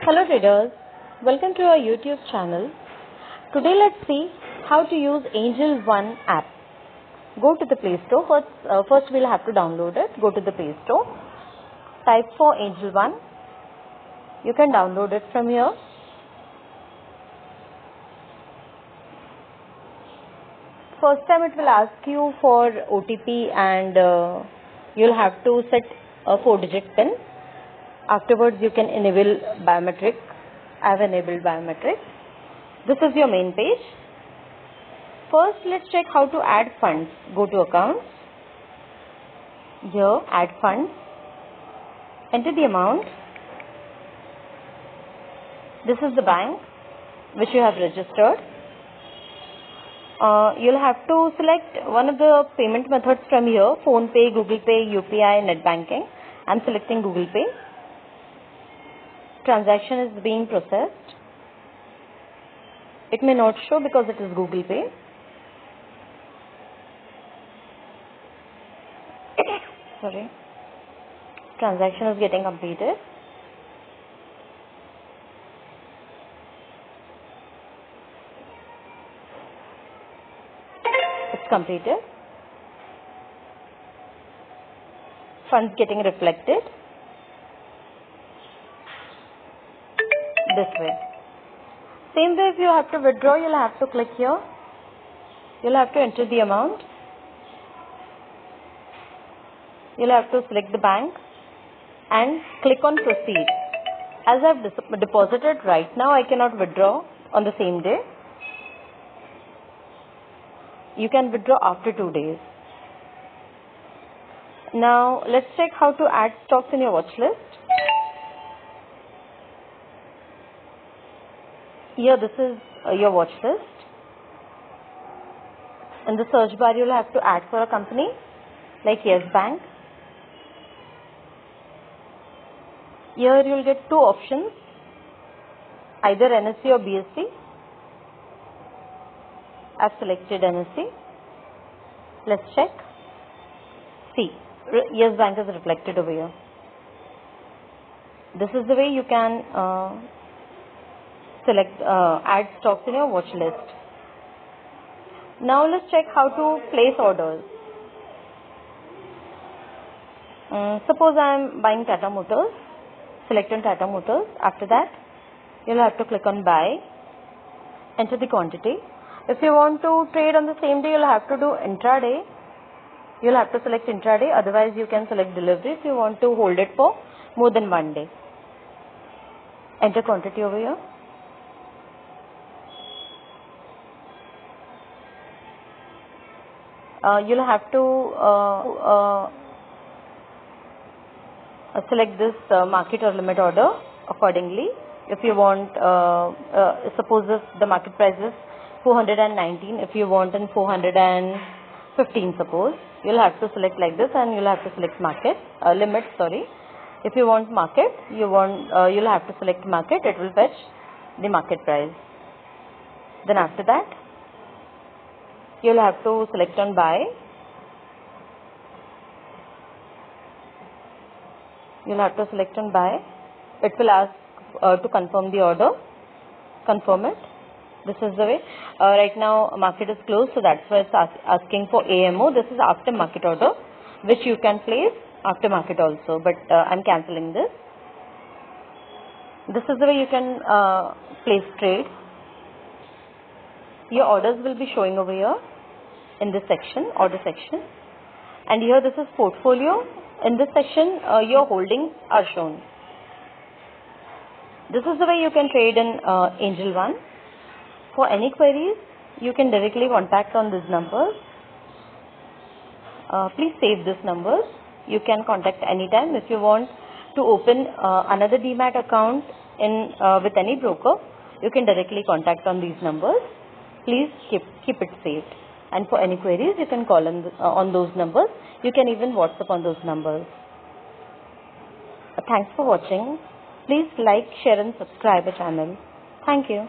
Hello traders, welcome to our YouTube channel. Today let's see how to use Angel One app. Go to the Play Store. First we'll have to download it. Go to the Play Store. Type for Angel One. You can download it from here. First time it will ask you for OTP and you'll have to set a 4-digit PIN. Afterwards you can enable biometric. I have enabled biometric. This is your main page. First let's check how to add funds. Go to accounts. Here add funds. Enter the amount. This is the bank which you have registered. You'll have to select one of the payment methods from here. Phone Pay, Google Pay, UPI, Net Banking. I'm selecting Google Pay. Transaction is being processed. It may not show because it is Google Pay. Sorry. Transaction is getting completed. It's completed. Funds getting reflected. This way. Same way, if you have to withdraw, you'll have to click here. You'll have to enter the amount. You'll have to select the bank and click on proceed. As I've deposited right now, I cannot withdraw on the same day. You can withdraw after 2 days. Now let's check how to add stocks in your watch list. Here this is your watch list. In the search bar you'll have to add for a company like Yes Bank. Here you'll get 2 options, either NSE or BSE. I've selected NSE. Let's check. See, Yes Bank is reflected over here. This is the way you can add stocks in your watch list. Now let's check how to place orders. Suppose I am buying Tata Motors. Select on Tata Motors. After that, you'll have to click on buy. Enter the quantity. If you want to trade on the same day, you'll have to do intraday. You'll have to select intraday. Otherwise, you can select delivery if you want to hold it for more than 1 day. Enter quantity over here. You'll have to select this market or limit order accordingly. If you want, suppose if the market price is 419, if you want in 415 suppose, you'll have to select like this and you'll have to select market, limit, sorry. If you want market, you'll have to select market, it will fetch the market price. Then after that, you'll have to select on buy. You'll have to select on buy. It will ask to confirm the order. Confirm it. This is the way. Right now market is closed, so that's why it's asking for AMO. This is after market order, which you can place after market also. But I'm cancelling this. This is the way you can place trade. Your orders will be showing over here in this section, order section. And here this is portfolio. In this section, your holdings are shown. This is the way you can trade in Angel One. For any queries, you can directly contact on these numbers. Please save these numbers. You can contact anytime. If you want to open another demat account with any broker, you can directly contact on these numbers. Please keep it saved. And for any queries, you can call on those numbers. You can even WhatsApp on those numbers. Thanks for watching. Please like, share and subscribe our channel. Thank you.